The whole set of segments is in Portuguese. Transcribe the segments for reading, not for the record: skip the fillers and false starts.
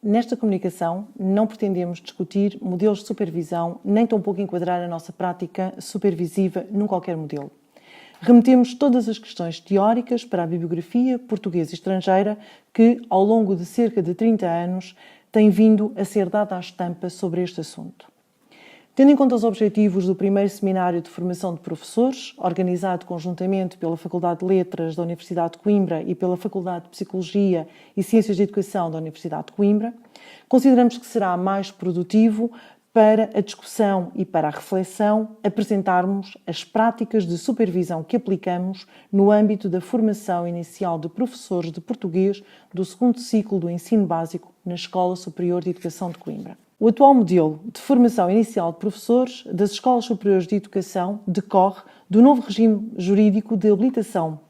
Nesta comunicação, não pretendemos discutir modelos de supervisão, nem tampouco enquadrar a nossa prática supervisiva num qualquer modelo. Remetemos todas as questões teóricas para a bibliografia portuguesa e estrangeira que, ao longo de cerca de 30 anos, tem vindo a ser dada à estampa sobre este assunto. Tendo em conta os objetivos do primeiro Seminário de Formação de Professores, organizado conjuntamente pela Faculdade de Letras da Universidade de Coimbra e pela Faculdade de Psicologia e Ciências de Educação da Universidade de Coimbra, consideramos que será mais produtivo para a discussão e para a reflexão apresentarmos as práticas de supervisão que aplicamos no âmbito da formação inicial de professores de português do segundo ciclo do ensino básico na Escola Superior de Educação de Coimbra. O atual modelo de formação inicial de professores das Escolas Superiores de Educação decorre do novo regime jurídico de habilitação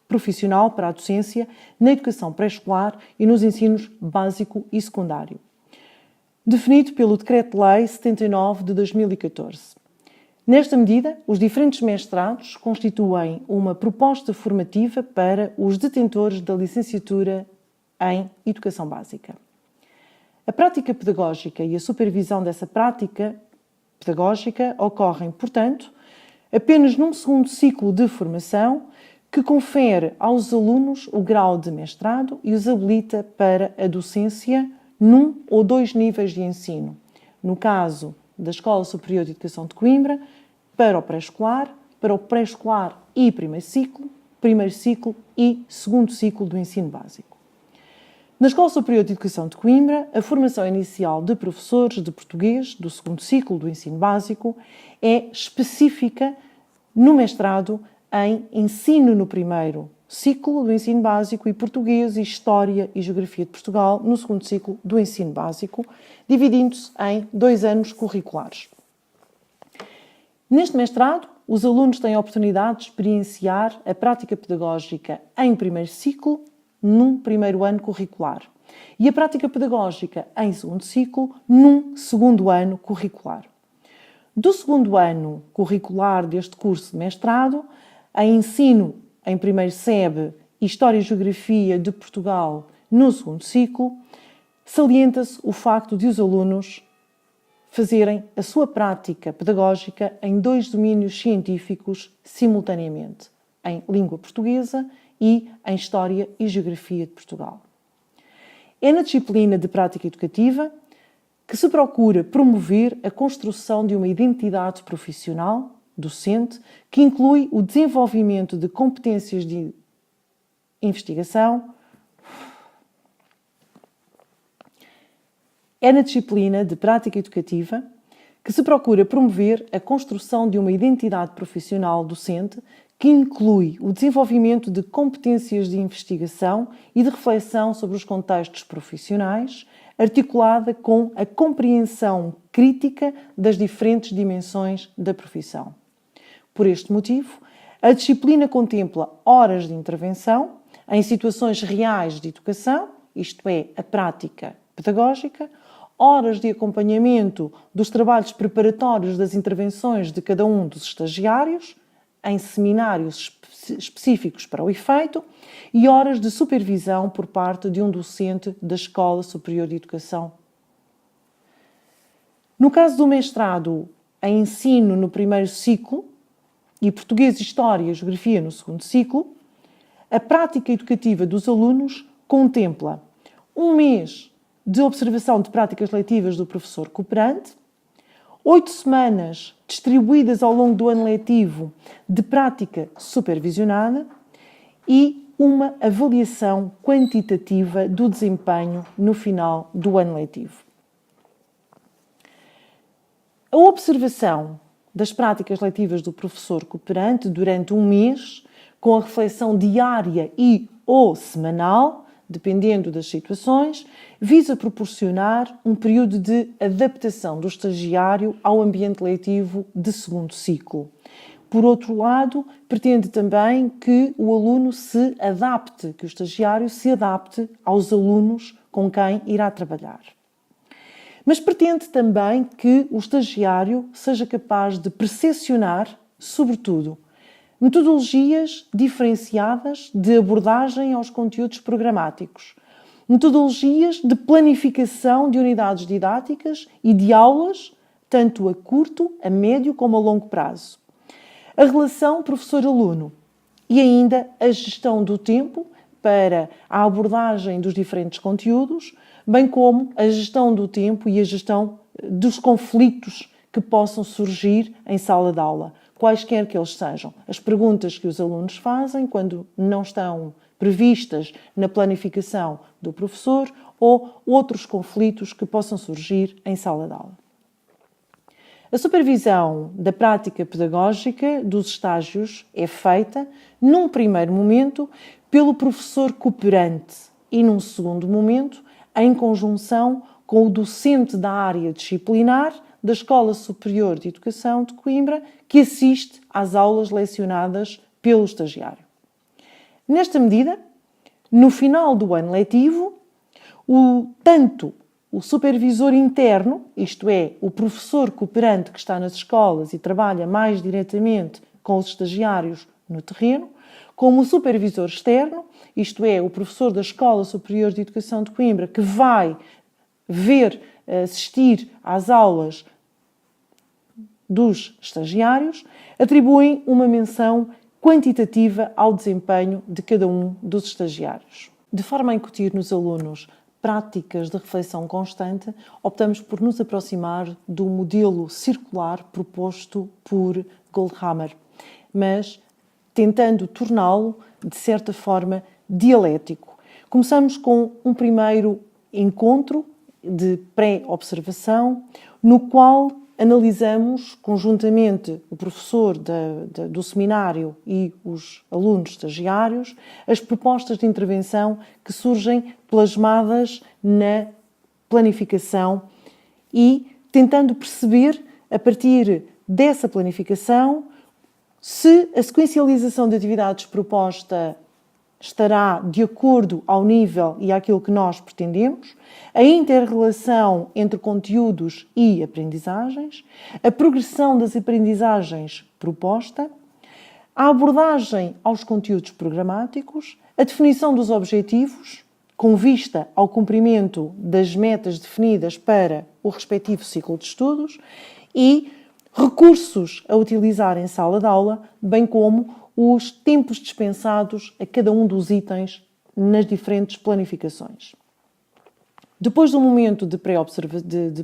profissional para a docência na educação pré-escolar e nos ensinos básico e secundário, definido pelo Decreto-Lei 79 de 2014. Nesta medida, os diferentes mestrados constituem uma proposta formativa para os detentores da licenciatura em Educação Básica. A prática pedagógica e a supervisão dessa prática pedagógica ocorrem, portanto, apenas num segundo ciclo de formação que confere aos alunos o grau de mestrado e os habilita para a docência num ou dois níveis de ensino. No caso da Escola Superior de Educação de Coimbra, para o pré-escolar e primeiro ciclo e segundo ciclo do ensino básico. Na Escola Superior de Educação de Coimbra, a formação inicial de professores de português do segundo ciclo do ensino básico é específica no mestrado em ensino no primeiro ciclo do ensino básico e português e História e Geografia de Portugal no segundo ciclo do ensino básico, dividindo-se em 2 anos curriculares. Neste mestrado, os alunos têm a oportunidade de experienciar a prática pedagógica em primeiro ciclo, num primeiro ano curricular, e a prática pedagógica em segundo ciclo, num segundo ano curricular. Do segundo ano curricular deste curso de mestrado, em ensino em primeiro SEB e História e Geografia de Portugal no segundo ciclo, salienta-se o facto de os alunos fazerem a sua prática pedagógica em 2 domínios científicos simultaneamente, em língua portuguesa e em História e Geografia de Portugal. É na disciplina de prática educativa que se procura promover a construção de uma identidade profissional, docente, que inclui o desenvolvimento de competências de investigação. É na disciplina de prática educativa que se procura promover a construção de uma identidade profissional docente que inclui o desenvolvimento de competências de investigação e de reflexão sobre os contextos profissionais, articulada com a compreensão crítica das diferentes dimensões da profissão. Por este motivo, a disciplina contempla horas de intervenção em situações reais de educação, isto é, a prática pedagógica, horas de acompanhamento dos trabalhos preparatórios das intervenções de cada um dos estagiários, em seminários específicos para o efeito, e horas de supervisão por parte de um docente da Escola Superior de Educação. No caso do mestrado em ensino no primeiro ciclo e português, História e Geografia no segundo ciclo, a prática educativa dos alunos contempla 1 mês de observação de práticas letivas do professor cooperante, 8 semanas distribuídas ao longo do ano letivo de prática supervisionada e uma avaliação quantitativa do desempenho no final do ano letivo. A observação das práticas letivas do professor cooperante durante 1 mês, com a reflexão diária ou semanal, dependendo das situações, visa proporcionar um período de adaptação do estagiário ao ambiente letivo de segundo ciclo. Por outro lado, pretende também que o aluno se adapte, que o estagiário se adapte aos alunos com quem irá trabalhar. Mas pretende também que o estagiário seja capaz de percepcionar, sobretudo, metodologias diferenciadas de abordagem aos conteúdos programáticos, Metodologias de planificação de unidades didáticas e de aulas, tanto a curto, a médio como a longo prazo. A relação professor-aluno e ainda a gestão do tempo para a abordagem dos diferentes conteúdos, bem como a gestão do tempo e a gestão dos conflitos que possam surgir em sala de aula, quaisquer que eles sejam. As perguntas que os alunos fazem quando não estão previstas na planificação do professor ou outros conflitos que possam surgir em sala de aula. A supervisão da prática pedagógica dos estágios é feita, num primeiro momento, pelo professor cooperante e, num segundo momento, em conjunção com o docente da área disciplinar da Escola Superior de Educação de Coimbra, que assiste às aulas lecionadas pelo estagiário. Nesta medida, no final do ano letivo, tanto o supervisor interno, isto é, o professor cooperante que está nas escolas e trabalha mais diretamente com os estagiários no terreno, como o supervisor externo, isto é, o professor da Escola Superior de Educação de Coimbra, que vai assistir às aulas dos estagiários, atribuem uma menção quantitativa ao desempenho de cada um dos estagiários. De forma a incutir nos alunos práticas de reflexão constante, optamos por nos aproximar do modelo circular proposto por Goldhammer, mas tentando torná-lo, de certa forma, dialético. Começamos com um primeiro encontro de pré-observação, no qual analisamos conjuntamente o professor do seminário e os alunos estagiários as propostas de intervenção que surgem plasmadas na planificação e tentando perceber, a partir dessa planificação, se a sequencialização de atividades proposta estará de acordo ao nível e àquilo que nós pretendemos, a inter-relação entre conteúdos e aprendizagens, a progressão das aprendizagens proposta, a abordagem aos conteúdos programáticos, a definição dos objetivos, com vista ao cumprimento das metas definidas para o respectivo ciclo de estudos e recursos a utilizar em sala de aula, bem como os tempos dispensados a cada um dos itens nas diferentes planificações. Depois do momento de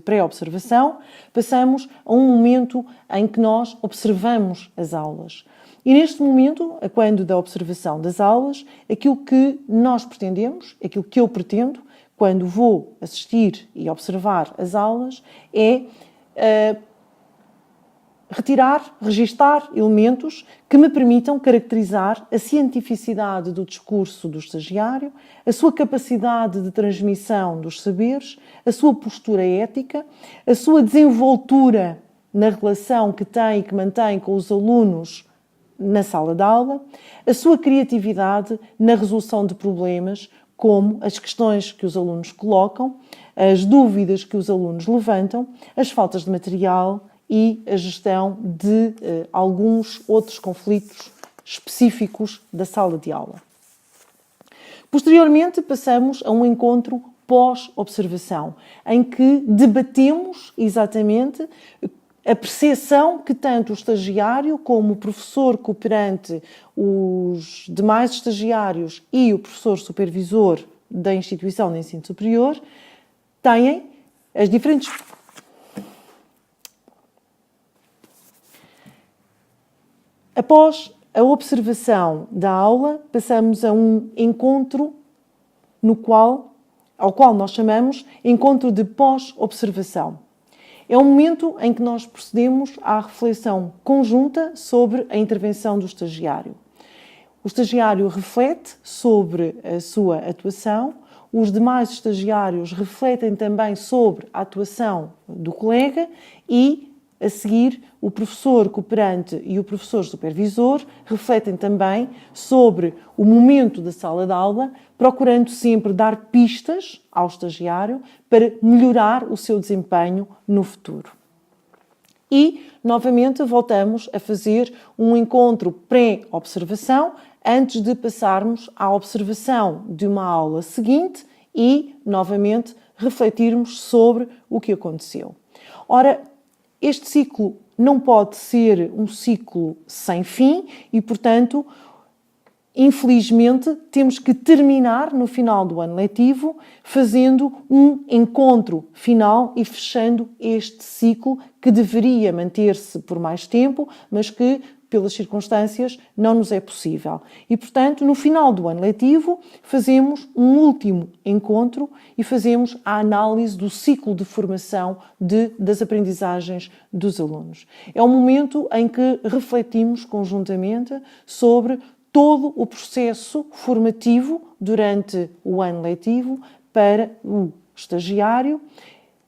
pré-observação, passamos a um momento em que nós observamos as aulas. E neste momento, a quando da observação das aulas, aquilo que nós pretendemos, aquilo que eu pretendo, quando vou assistir e observar as aulas, é registar elementos que me permitam caracterizar a cientificidade do discurso do estagiário, a sua capacidade de transmissão dos saberes, a sua postura ética, a sua desenvoltura na relação que tem e que mantém com os alunos na sala de aula, a sua criatividade na resolução de problemas, como as questões que os alunos colocam, as dúvidas que os alunos levantam, as faltas de material e a gestão de alguns outros conflitos específicos da sala de aula. Posteriormente, passamos a um encontro pós-observação, em que debatemos exatamente a percepção que tanto o estagiário como o professor cooperante, os demais estagiários e o professor supervisor da instituição de ensino superior têm as diferentes... Após a observação da aula, passamos a um encontro ao qual nós chamamos encontro de pós-observação. É um momento em que nós procedemos à reflexão conjunta sobre a intervenção do estagiário. O estagiário reflete sobre a sua atuação, os demais estagiários refletem também sobre a atuação do colega e, a seguir, o professor cooperante e o professor supervisor refletem também sobre o momento da sala de aula, procurando sempre dar pistas ao estagiário para melhorar o seu desempenho no futuro. E, novamente, voltamos a fazer um encontro pré-observação antes de passarmos à observação de uma aula seguinte e, novamente, refletirmos sobre o que aconteceu. Ora, este ciclo não pode ser um ciclo sem fim e, portanto, infelizmente, temos que terminar no final do ano letivo fazendo um encontro final e fechando este ciclo que deveria manter-se por mais tempo, mas que, pelas circunstâncias, não nos é possível. E, portanto, no final do ano letivo, fazemos um último encontro e fazemos a análise do ciclo de formação das aprendizagens dos alunos. É um momento em que refletimos conjuntamente sobre todo o processo formativo durante o ano letivo para o estagiário,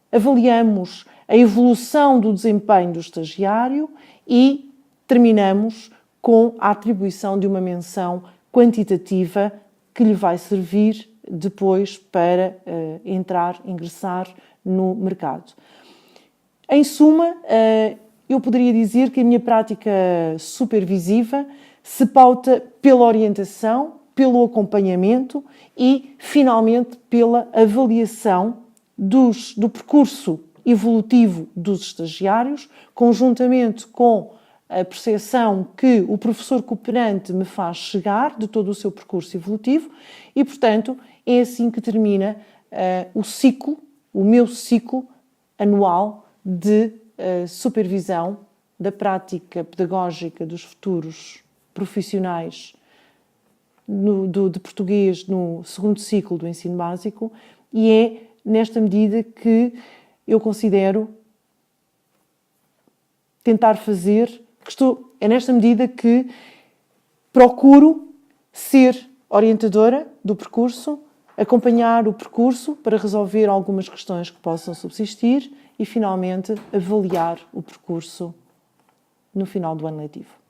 avaliamos a evolução do desempenho do estagiário e terminamos com a atribuição de uma menção quantitativa que lhe vai servir depois para ingressar no mercado. Em suma, eu poderia dizer que a minha prática supervisiva se pauta pela orientação, pelo acompanhamento e, finalmente, pela avaliação do percurso evolutivo dos estagiários, conjuntamente com a percepção que o professor cooperante me faz chegar de todo o seu percurso evolutivo e, portanto, é assim que termina o meu ciclo anual de supervisão da prática pedagógica dos futuros profissionais de português no segundo ciclo do ensino básico e é nesta medida que eu considero tentar fazer, é nesta medida que procuro ser orientadora do percurso, acompanhar o percurso para resolver algumas questões que possam subsistir e, finalmente, avaliar o percurso no final do ano letivo.